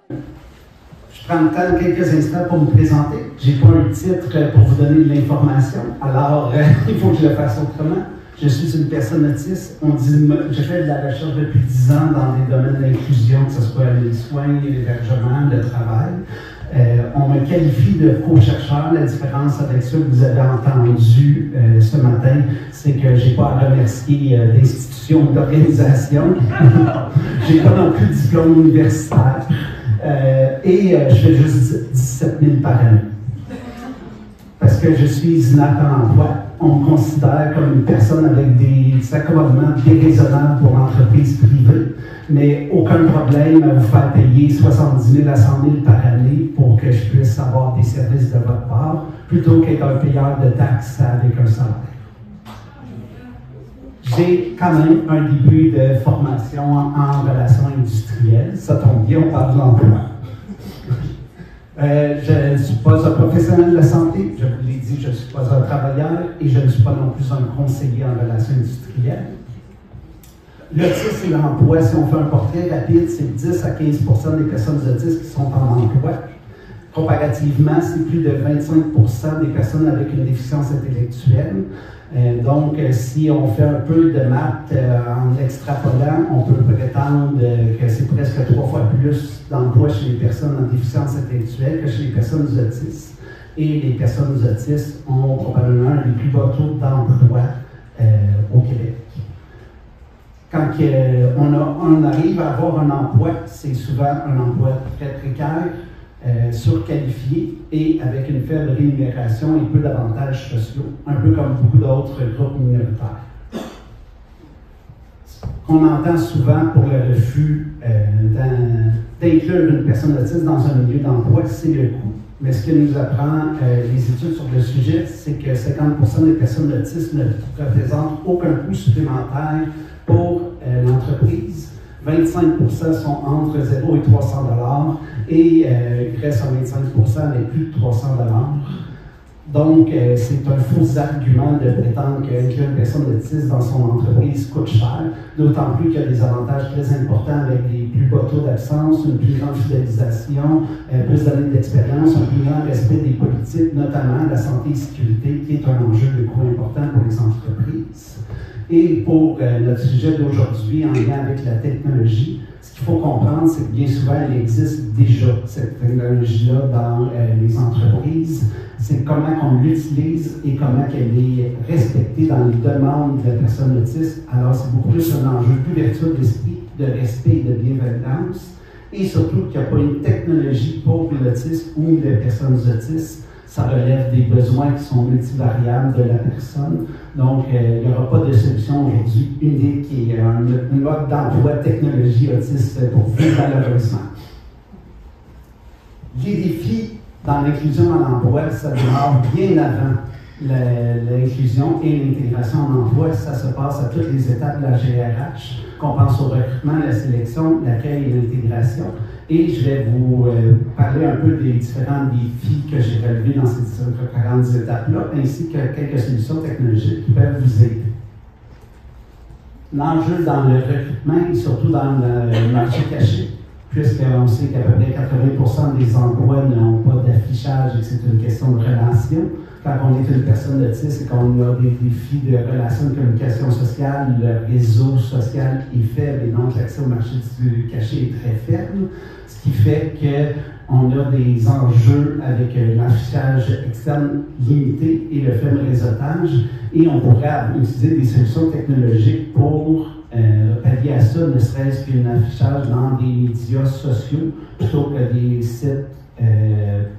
Je prends le temps de quelques instants pour me présenter. Je n'ai pas un titre pour vous donner de l'information, alors il faut que je le fasse autrement. Je suis une personne autiste. Je fais de la recherche depuis 10 ans dans les domaines de l'inclusion, que ce soit les soins, l'hébergement, le travail. On me qualifie de co-chercheur. La différence avec ce que vous avez entendu ce matin, c'est que je n'ai pas à remercier d'institutions ou d'organisations. Je n'ai pas non plus de diplôme universitaire. Et je fais juste 17 000 par année. Parce que je suis inapte à l'emploi. On me considère comme une personne avec des accommodements déraisonnables pour l'entreprise privée, mais aucun problème à vous faire payer 70 000 à 100 000 par année pour que je puisse avoir des services de votre part, plutôt qu'être un payeur de taxes avec un salaire. J'ai quand même un début de formation en relations industrielles. Ça tombe bien, on parle de l'emploi. Je ne suis pas un professionnel de la santé, je vous l'ai dit, je ne suis pas un travailleur et je ne suis pas non plus un conseiller en relations industrielles. L'autisme et l'emploi, si on fait un portrait rapide, c'est 10 à 15 des personnes autistes qui sont en emploi. Comparativement, c'est plus de 25 des personnes avec une déficience intellectuelle. Donc, si on fait un peu de maths en extrapolant, on peut prétendre que c'est presque 3 fois plus d'emplois chez les personnes en déficience intellectuelle que chez les personnes autistes. Et les personnes autistes ont probablement un des plus bas taux d'emploi au Québec. Quand on arrive à avoir un emploi, c'est souvent un emploi très précaire, surqualifié et avec une faible rémunération et peu d'avantages sociaux, un peu comme beaucoup d'autres groupes minoritaires. On entend souvent pour le refus d'inclure une personne autiste dans un milieu d'emploi, c'est le coût. Mais ce que nous apprend les études sur le sujet, c'est que 50% des personnes autistes ne représentent aucun coût supplémentaire pour l'entreprise. 25% sont entre 0 et 300 $ et il reste à 25% avec plus de 300 $. Donc, c'est un faux argument de prétendre qu'inclure une personne autiste dans son entreprise coûte cher, d'autant plus qu'il y a des avantages très importants avec des plus bas taux d'absence, une plus grande fidélisation, plus d'années d'expérience, un plus grand respect des politiques, notamment la santé et sécurité, qui est un enjeu de coût important pour les entreprises. Et pour notre sujet d'aujourd'hui, en lien avec la technologie, ce qu'il faut comprendre, c'est que bien souvent, il existe déjà cette technologie-là dans les entreprises. C'est comment on l'utilise et comment elle est respectée dans les demandes de la personne autiste. Alors, c'est beaucoup plus un enjeu d'ouverture d'esprit, de respect et de bienveillance. Et surtout qu'il n'y a pas une technologie pour l'autisme ou les personnes autistes. Ça relève des besoins qui sont multivariables de la personne. Donc, il n'y aura pas de solution aujourd'hui unique et une mode d'emploi technologie autiste pour vous, malheureusement. Les défis dans l'inclusion à l'emploi, ça démarre bien avant l'inclusion et l'intégration en emploi. Ça se passe à toutes les étapes de la GRH, qu'on pense au recrutement, la sélection, l'accueil et l'intégration. Et je vais vous parler un peu des différents défis que j'ai relevés dans ces différentes étapes-là, ainsi que quelques solutions technologiques qui peuvent vous aider. L'enjeu dans le recrutement et surtout dans le marché caché, puisqu'on sait qu'à peu près 80% des emplois n'ont pas d'affichage et que c'est une question de relation. Quand on est une personne autiste et qu'on a des défis de relations de communication sociale, le réseau social est faible et donc l'accès au marché du caché est très faible. Ce qui fait qu'on a des enjeux avec l'affichage externe limité et le faible réseautage. Et on pourrait utiliser des solutions technologiques pour pallier à ça, ne serait-ce qu'un affichage dans des médias sociaux plutôt que des sites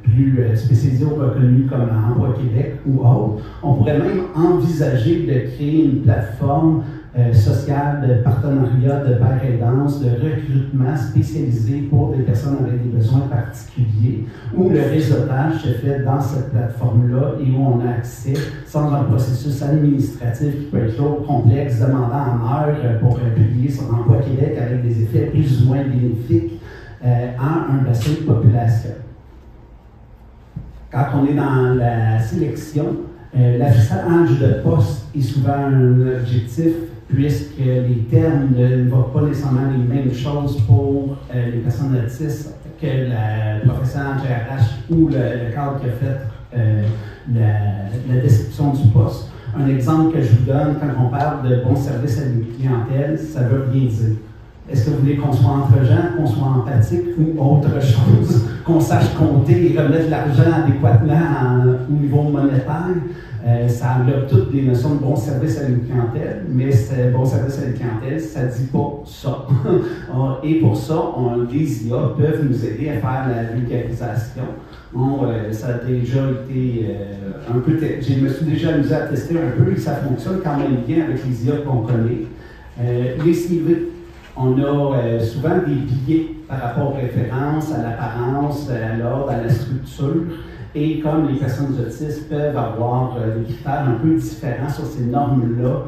plus spécialisés ou reconnus comme Emploi Québec ou autres. On pourrait même envisager de créer une plateforme sociale de partenariat, de pair aidance, de recrutement spécialisé pour des personnes avec des besoins particuliers, où le réseautage se fait dans cette plateforme-là et où on a accès sans un processus administratif qui peut être trop complexe, demandant en heures pour publier son Emploi Québec avec des effets plus ou moins bénéfiques à un bassin de population. Quand on est dans la sélection, l'affichage de poste est souvent un objectif puisque les termes ne vont pas nécessairement les mêmes choses pour les personnes autistes que le professeur en GRH ou le cadre qui a fait la description du poste. Un exemple que je vous donne, quand on parle de bon service à la clientèle, ça veut rien dire. Est-ce que vous voulez qu'on soit entre gens, qu'on soit empathique ou autre chose, qu'on sache compter et remettre l'argent adéquatement au niveau monétaire? Ça englobe toutes des notions de bon service à une clientèle, mais ce bon service à une clientèle, ça ne dit pas ça. Et pour ça, les IA peuvent nous aider à faire la vulgarisation. Ça a déjà été un peu... Je me suis déjà amusé à tester un peu et ça fonctionne quand même bien avec les IA qu'on connaît. Les CV, on a souvent des billets par rapport aux références, à l'apparence, à l'ordre, à la structure. Et comme les personnes autistes peuvent avoir des critères un peu différents sur ces normes-là,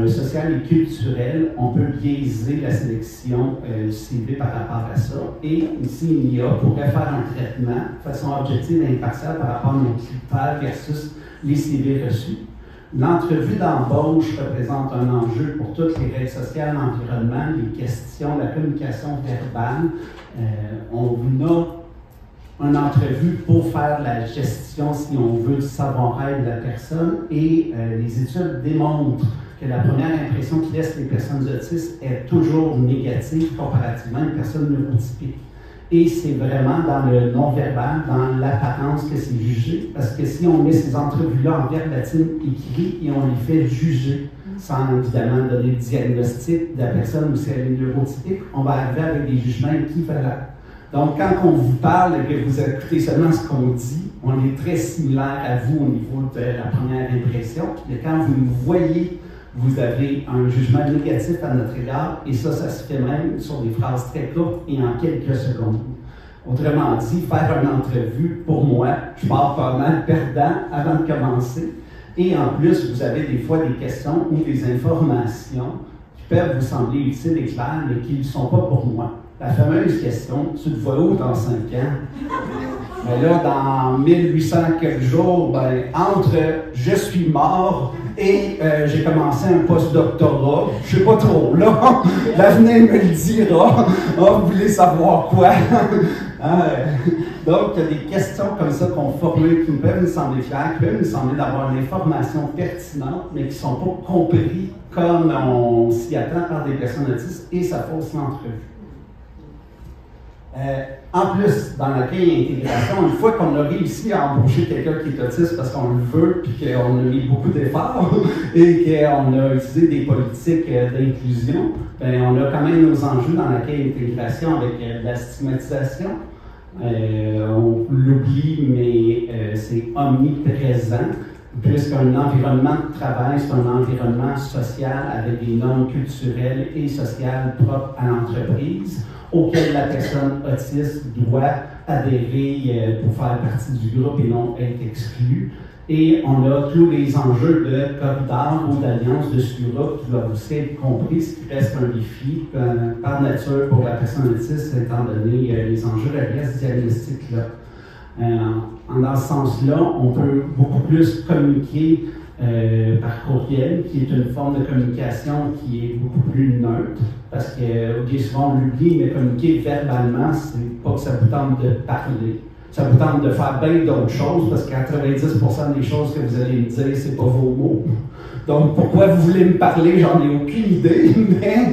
sociales et culturelles, on peut biaiser la sélection du CV par rapport à ça. Et ici, l'IA pourrait faire un traitement de façon objective et impartiale par rapport à nos critères versus les CV reçus. L'entrevue d'embauche représente un enjeu pour toutes les règles sociales, l'environnement, les questions, la communication verbale. On a une entrevue pour faire la gestion, si on veut, du savoir-être de la personne et les études démontrent que la première impression qui laisse les personnes autistes est toujours négative comparativement à une personne neurotypique. Et c'est vraiment dans le non-verbal, dans l'apparence que c'est jugé, parce que si on met ces entrevues-là en verbatim écrit et on les fait juger, sans évidemment donner le diagnostic de la personne ou si elle est neurotypique, on va arriver avec des jugements équivalents. Donc, quand on vous parle et que vous écoutez seulement ce qu'on dit, on est très similaire à vous au niveau de la première impression. Mais quand vous nous voyez, vous avez un jugement négatif à notre égard, et ça se fait même sur des phrases très courtes et en quelques secondes. Autrement dit, faire une entrevue, pour moi, je pars pas mal perdant avant de commencer. Et en plus, vous avez des fois des questions ou des informations qui peuvent vous sembler utiles et claires, mais qui ne sont pas pour moi. La fameuse question, tu te vois où dans 5 ans? Ben là, dans 1800 quelques jours, entre je suis mort et j'ai commencé un post-doctorat, je ne sais pas trop, là, l'avenir me le dira. Vous voulez savoir quoi? Donc, il y a des questions comme ça qu'on formule qui peuvent nous sembler claires, qui peuvent nous sembler d'avoir une information pertinente, mais qui ne sont pas comprises comme on s'y attend par des personnes autistes, et ça fausse l'entrevue. En plus, dans l'accueil et l'intégration, une fois qu'on a réussi à embaucher quelqu'un qui est autiste parce qu'on le veut, puis qu'on a mis beaucoup d'efforts et qu'on a utilisé des politiques d'inclusion, on a quand même nos enjeux dans l'accueil et l'intégration avec la stigmatisation. On l'oublie, mais c'est omniprésent, puisqu'un environnement de travail, c'est un environnement social avec des normes culturelles et sociales propres à l'entreprise, auquel la personne autiste doit adhérer pour faire partie du groupe et non être exclue. Et on a tous les enjeux de corridor ou d'alliance de SURA qui doivent aussi être compris, ce qui reste un défi par nature pour la personne autiste, étant donné les enjeux de ce diagnostic-là. Dans ce sens-là, on peut beaucoup plus communiquer par courriel, qui est une forme de communication qui est beaucoup plus neutre, parce que bien souvent on l'oublie, mais communiquer verbalement, c'est pas que ça vous tente de parler. Ça vous tente de faire bien d'autres choses, parce que 90% des choses que vous allez me dire, c'est pas vos mots. Donc, pourquoi vous voulez me parler, j'en ai aucune idée, mais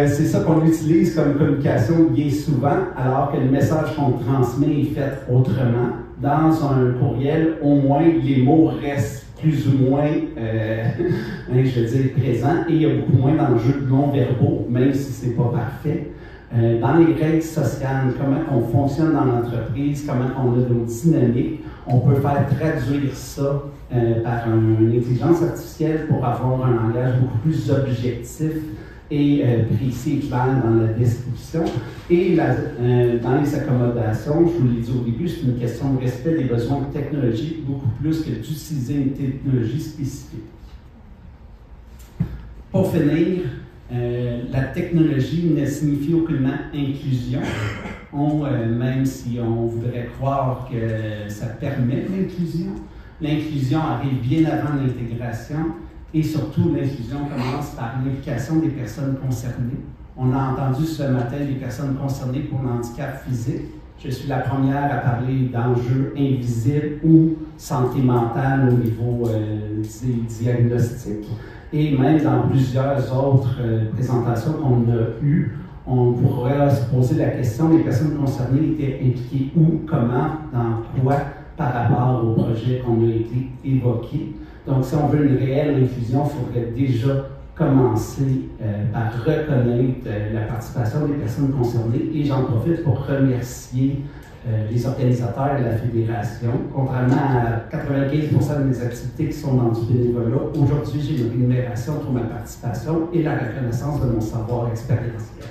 c'est ça qu'on utilise comme communication bien souvent, alors que le message qu'on transmet est fait autrement. Dans un courriel, au moins, les mots restent plus ou moins, je veux dire, présents, et il y a beaucoup moins d'enjeux non-verbaux, même si c'est pas parfait. Dans les règles sociales, comment on fonctionne dans l'entreprise, comment on a nos dynamiques, on peut faire traduire ça par une intelligence artificielle pour avoir un langage beaucoup plus objectif et précis et clair dans la description. Et dans les accommodations, je vous l'ai dit au début, c'est une question de respect des besoins technologiques beaucoup plus que d'utiliser une technologie spécifique. Pour finir, la technologie ne signifie aucunement inclusion, même si on voudrait croire que ça permet l'inclusion. L'inclusion arrive bien avant l'intégration et surtout l'inclusion commence par l'implication des personnes concernées. On a entendu ce matin des personnes concernées pour le handicap physique. Je suis la première à parler d'enjeux invisibles ou santé mentale au niveau diagnostic. Et même dans plusieurs autres présentations qu'on a eues, on pourrait se poser la question, les personnes concernées étaient impliquées où, comment, dans quoi, par rapport au projet qu'on a été évoqué. Donc, si on veut une réelle inclusion, il faudrait déjà commencer par reconnaître la participation des personnes concernées. Et j'en profite pour remercier les organisateurs de la Fédération. Contrairement à 95% de mes activités qui sont dans du bénévolat, aujourd'hui, j'ai une rémunération pour ma participation et la reconnaissance de mon savoir expérientiel.